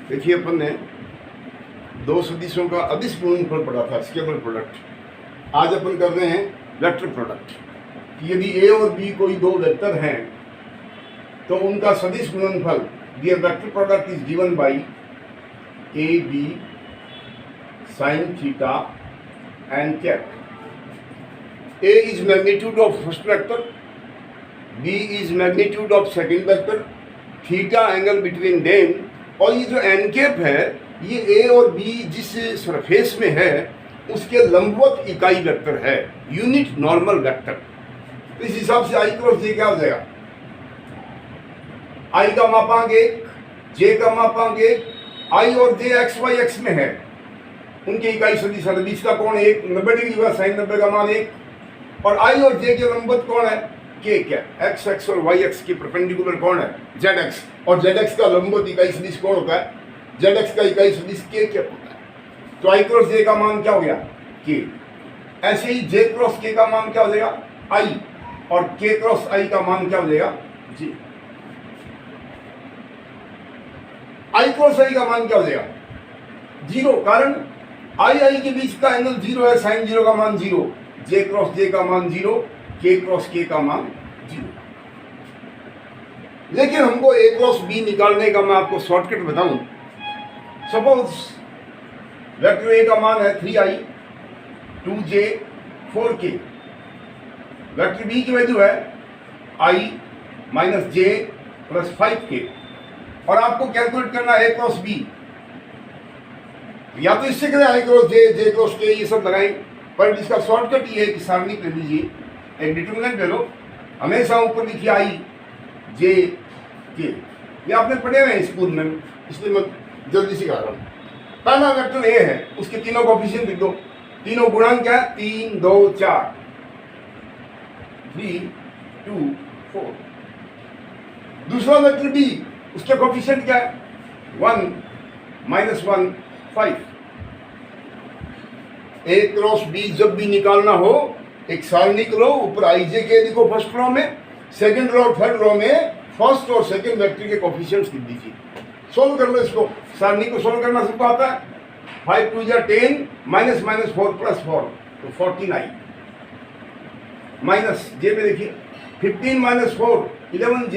देखिए अपन ने दो सदिशों का अदिश गुणनफल पढ़ा था, स्केलर प्रोडक्ट। आज अपन कर रहे हैं वेक्टर प्रोडक्ट कि यदि ए और बी कोई दो वेक्टर हैं तो उनका सदिश गुणनफल their vector product is given by A B sine theta and cap. A is magnitude of first vector, B is magnitude of second vector, theta angle between them, और ये जो एन कैप है ये ए और बी जिस surface में है उसके लंबवत इकाई वेक्टर है, यूनिट नॉर्मल वेक्टर। तो इस हिसाब से आई क्रॉस जे क्या हो जाएगा? आई का मापांक 1, जे का मापांक 1, आई और जे एक्स वाई एक्स में है, उनकी इकाई सदिश है, बीच का कोण 1, 90 डिग्री हुआ, साइन 90 का मान 1, और आई और जे के लंबवत कौन है? के क्या? एक्स एक्स और वाई एक्स के परपेंडिकुलर कौन है? जेड एक्स, और जेड एक्स का लंबवत इकाई सदिश कौन होता है? जेड एक्स का इकाई सदिश के क्या होता है? तो आई क्रॉस जे का मान क्या हो गया? के। ऐसे ही जे क्रॉस के का मान क्या हो जाएगा? आई, और के क्रॉस आई का मान क्या हो जाएगा? जी। आई क्रॉस आई का मान क्या हो जाएगा? 0, कारण आई आई के बीच का एंगल 0 है, साइन 0 का मान 0, जे क्रॉस जे का मान 0, के क्रॉस के का मान 0। लेकिन हमको ए क्रॉस बी निकालने का मैं आपको शॉर्टकट बताऊं। सपोज वेक्टर ए का मान है 3i 2j 4k, vector B की वैल्यू है i minus j plus 5k, और आपको कैलकुलेट करना है ए क्रॉस बी। या तो इससे करें आई क्रॉस जे क्रॉस के, ये सब लगाएं, पर इसका शॉर्टकट ये है कि सारणी ले लीजिए, एक डिटरमिनेंट ले लो, हमेशा ऊपर लिखिए आई जे के। ये आपने पढ़े हुए हैं स्कूल में, इसलिए मैं जल्दी से कह रहा हूँ। पहला वेक्टर ए है, उसके तीनों कोएफिशिएंट लिख दो, तीनों गुणांक क्या है? 3 2 4, 3 2 4। दूसरा वेक्टर बी, उसके कोएफिशिएंट क्या है? 1 -1 5। ए क्रॉस बी जब भी निकालना हो एक सारणी लो, ऊपर आई जे के लिखो फर्स्ट रो में, सेकंड रो और थर्ड रो में फर्स्ट और सेकंड वेक्टर के कोएफिशिएंट्स लिख दीजिए। सोल्व कर लो इसको, सारणी को सोल्व करना सबको आता है। 5 2 10 माइनस 4 प्लस 4 तो 49, माइनस जे में देखिए 15 माइनस 4 11j,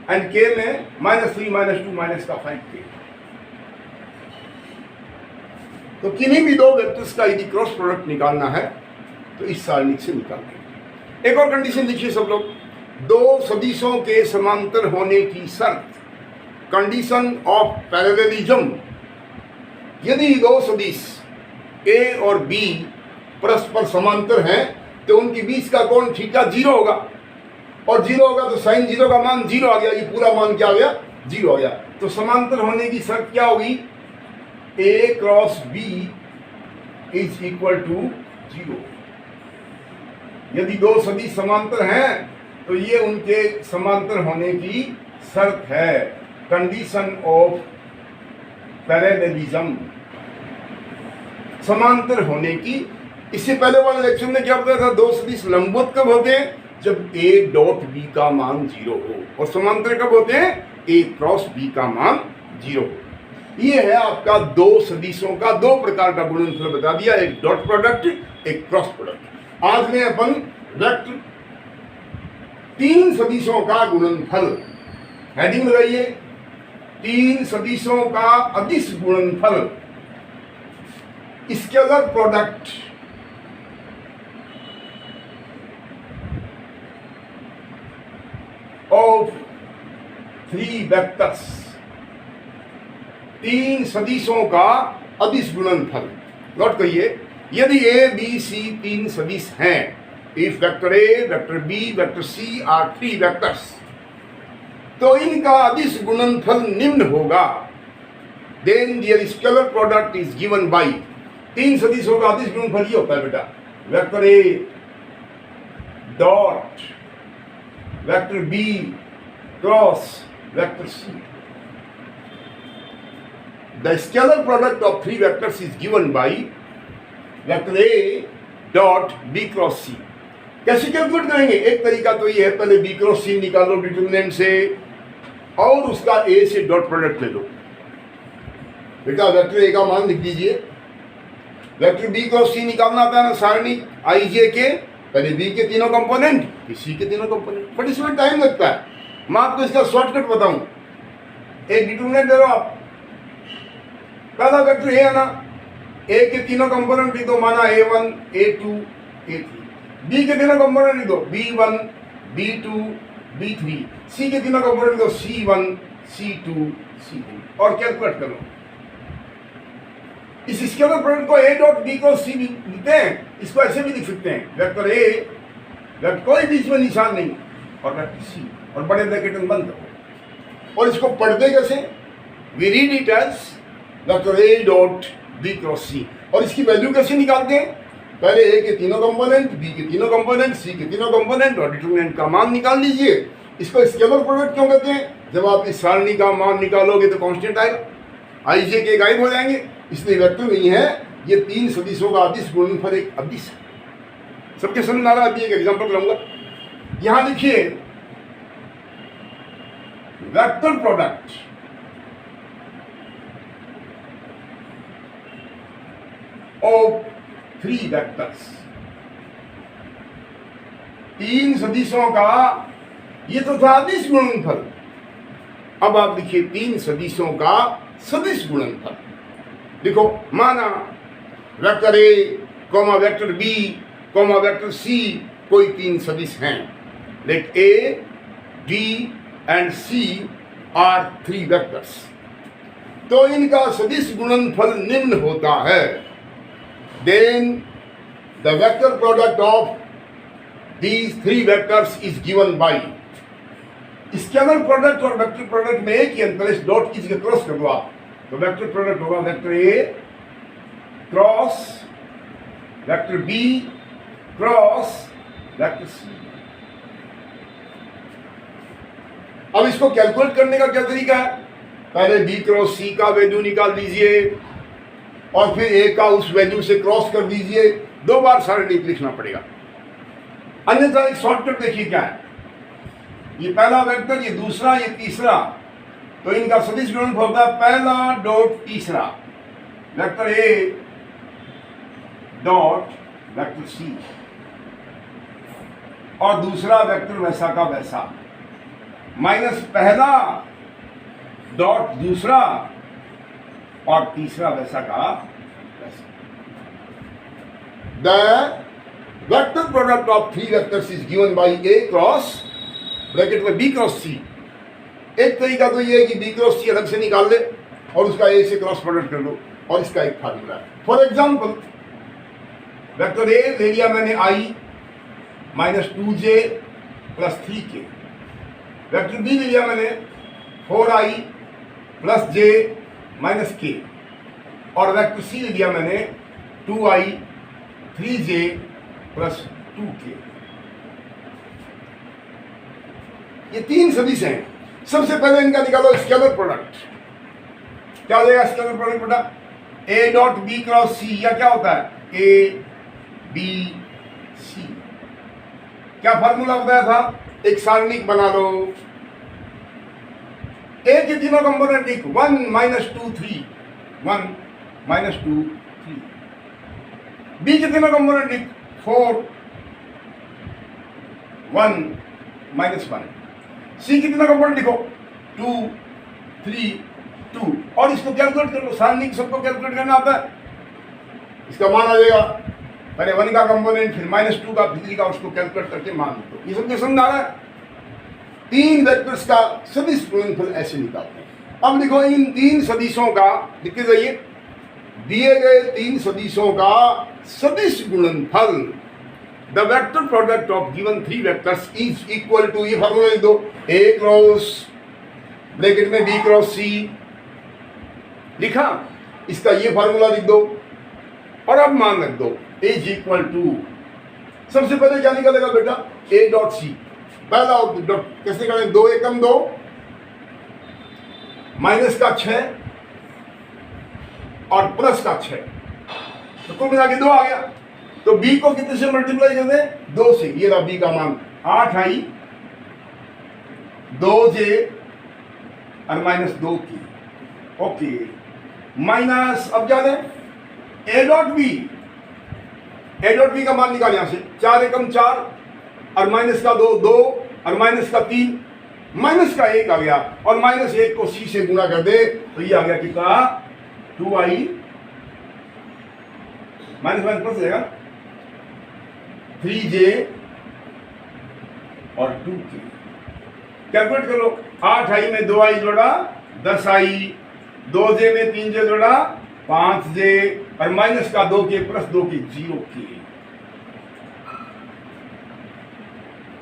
एंड के में -3 -2 माइनस का 5k। तो किन्हीं भी दो वेक्टर्स का यदि क्रॉस प्रोडक्ट निकालना है तो इस सारणी से निकालना। एक और कंडीशन लिखिए सब लोग, दो सदिशों के समांतर होने की शर्त, कंडीशन ऑफ पैरेललिज्म। यदि दो सदिश ए और बी परस्पर समांतर हैं तो उनके बीच का कोण थीटा 0 होगा, और 0 होगा तो साइन 0 का मान 0 आ गया, ये पूरा मान क्या आ गया? 0 आ गया। तो समांतर होने की शर्त क्या होगी? A cross B is equal to 0। यदि दो सदिश समांतर हैं तो ये उनके समांतर होने की शर्त है, कंडीशन ऑफ पैरेललिज्म, समांतर होने की। इससे पहले वाले लेक्चर में क्या बताया था? दो सदिश लंबवत कब होते हैं? जब ए डॉट बी का मान 0 हो, और समांतर कब होते हैं? ए क्रॉस बी का मान 0 हो। ये है आपका दो सदिशों का दो प्रकार का गुणनफल बता दिया, एक डॉट प्रोडक्ट, एक क्रॉस प्रोडक्ट। आज में अपन वेक्टर 3 सदिशों का गुणनफल, हेडिंग लगाइए, 3 सदिशों का अदिश गुणनफल, स्केलर प्रोडक्ट ऑफ 3 वेक्टर्स, 3 सदिशों का अदिश गुणनफल। नोट करिए, यदि ए बी सी 3 सदिश हैं, if vector A, vector B, vector C are 3 vectors, तो इनका अदिश गुणनफल निम्न होगा। Then their scalar product is given by, 3 सदिशों का अदिश गुणनफल ये होता है बेटा, vector A dot vector B cross vector C. The scalar product of 3 vectors is given by vector A dot B cross C। कैसे कैलकुलेट करेंगे? एक तरीका तो ये है, पहले B क्रॉस C निकालो डिटरमिनेंट से, और उसका ए से डॉट प्रोडक्ट ले लो। बेटा वेक्टर ए का मान लिख दीजिए। वेक्टर बी क्रॉस सी निकालना आता है ना सारणी आई जे के, पहले बी के तीनों कंपोनेंट फिर सी के तीनों कंपोनेंट, बट इसमें टाइम लगता है। मैं आपको इसका शॉर्टकट बताऊं, एक डिटरमिनेंट दे दो आप। पहला वेक्टर ए है ना, ए के तीनों कंपोनेंट लिख दो, माना A1 A2 A3। बी के तीनों कंपोनेंट लिख दो B1 B2 B3। सी के तीनों कंपोनेंट लिख दो C1 C2 C3 और कैलकुलेट कर लो। इस स्केलर प्रोडक्ट को A dot B cross C लिखते हैं, इसको ऐसे भी लिख सकते हैं, वेक्टर ए, वेक्टर कोई बीच में निशान नहीं, और वेक्टर सी, और बड़े ब्रैकेट में बंद करो। और इसको पढ़ते कैसे? We read it as vector A dot B cross C. और इसकी वैल्यू कैसे निकालते हैं? पहले ए के तीनों कंपोनेंट, बी के तीनों कंपोनेंट, सी के तीनों कंपोनेंट और डिटरमिनेंट का मान निकाल लीजिए। इसको स्केलर प्रोडक्ट क्यों कहते हैं? जब आप इस सारणी का मान निकालोगे तो कांस्टेंट आएगा, आई जे के गायब हो जाएंगे, इसलिए वेक्टर नहीं है, ये तीन सदिशों का अदिश गुणनफल एक अदिश है। सबके समझ आ रहा है? एक एग्जांपल लूंगा। यहां लिखिए vector product of three vectors, तीन सदिशों का, ये तो था अदिश गुणनफल। अब आप लिखिए तीन सदिशों का सदिश गुणनफल। देखो, माना vector A comma vector B comma vector C कोई तीन सदिश हैं, let A D and C are three vectors, तो इनका सदिश गुणनफल निम्न होता है। Then the vector product of these three vectors is given by, scalar product और वेक्टर प्रोडक्ट में एक ही अंतर, इस डॉट की जगह क्रॉस कर दो आप, तो वेक्टर प्रोडक्ट होगा vector A cross vector B cross vector C. अब इसको कैलकुलेट करने का क्या तरीका है? पहले बी क्रॉस सी का वैल्यू निकाल दीजिए और फिर ए का उस वैल्यू से क्रॉस कर दीजिए, दो बार सारणी लिखना पड़ेगा। अन्यथा एक शॉर्टकट देखिए क्या है, ये पहला वेक्टर, ये दूसरा, ये तीसरा, तो इनका सदिश गुणनफल होता है पहला डॉट तीसरा, vector A dot vector C, और दूसरा वेक्टर वैसा का वैसा, माइनस पहला डॉट दूसरा और तीसरा वैसा का वैसा। The vector product of three vectors is given by A cross bracket में बी क्रॉस सी। एक तरीका तो ये है कि बी क्रॉस सी अलग से निकाल ले और उसका ए से क्रॉस प्रोडक्ट कर लो, और इसका एक फार्मूला है। फॉर एग्जाम्पल, वेक्टर ए ले लिया मैंने i minus 2j plus 3k, vector B ले लिया मैंने 4i plus j minus k, और वेक्टर सी ले लिया मैंने 2i 3j प्लस 2k। ये तीन सदिश हैं। सबसे पहले इनका निकालो स्केलर प्रोडक्ट। क्या हो जाएगा स्केलर प्रोडक्ट बेटा? ए डॉट बी क्रॉस सी, या क्या होता है ए बी सी। क्या फार्मूला बताया था? एक सारणिक बना लो, ए के तीनों कंपोनेंट लिख 1 माइनस 2 3, 1 माइनस 2 3। बी के तीनों कंपोनेंट लिख 4 1 माइनस 1। सी की तीनों कंपोनेंट लिखो 2 3 2, और इसको कैलकुलेट कर लो। सारणी सबको कैलकुलेट करना आता है। इसका मान आ जाएगा, पहले 1 का कंपोनेंट, फिर माइनस 2 का, फिर 3 का, उसको कैलकुलेट करके मान दो। ये सबके समझ आ रहा है? तीन वेक्टर्स का सदिश गुणनफल ऐसे निकालते हैं। अब देखो, इन तीन सदिशों का लिखते जाइए, दिए गए तीन सदिशों का सदिश गुणनफल, the vector product of given three vectors is equal to, ये फार्मूला लिख दो, ए क्रॉस ब्रैकेट में बी क्रॉस सी लिखा, इसका ये फार्मूला लिख दो, और अब मान रख दो ए इज इक्वल टू, सबसे पहले क्या निकलेगा बेटा? A dot C. पहला डॉट कैसे करें? 2 एकम 2 माइनस का 6 और प्लस का 6, तो कुल मिला के 2 आ गया। तो बी को कितने से मल्टीप्लाई कर दें? 2 से। ये रहा बी का मान 8i 2j और -2 की। ओके, माइनस अब क्या दें, ए डॉट बी का मान निकाल यहां से, 4 एकम 4 और माइनस का 2 2 और माइनस का 3, माइनस का 1 आ गया और -1 को सी से गुणा कर दे तो ये आ गया कितना, 2i माइनस माइनस प्लस हो जाएगा 3j और 2k। कैलकुलेट कर लो, 8i में 2i जोड़ा 10i, 2j में 3j जोड़ा 5j और माइनस का 2k प्लस 2k 0k।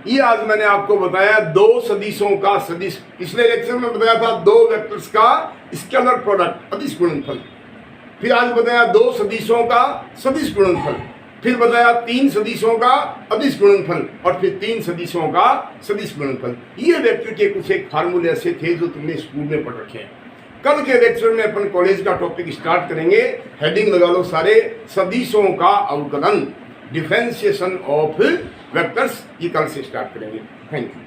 ये आज मैंने आपको बताया दो सदिशों का सदिश, पिछले लेक्चर में बताया था दो वेक्टर्स का स्केलर प्रोडक्ट अदिश गुणनफल, फिर आज बताया दो सदिशों का सदिश गुणनफल, फिर बताया 3 सदिशों का अदिश गुणनफल और फिर 3 सदिशों का सदिश गुणनफल। ये वेक्टर के कुछ एक फार्मूले ऐसे थे जो तुमने स्कूल में पढ़ रखे हैं। कल के लेक्चर में अपन कॉलेज का टॉपिक स्टार्ट करेंगे, हेडिंग लगा लो सारे, सदिशों का अवकलन, डिफरेंशिएशन ऑफ वेक्टर्स, ये कल से स्टार्ट करेंगे। Thank you.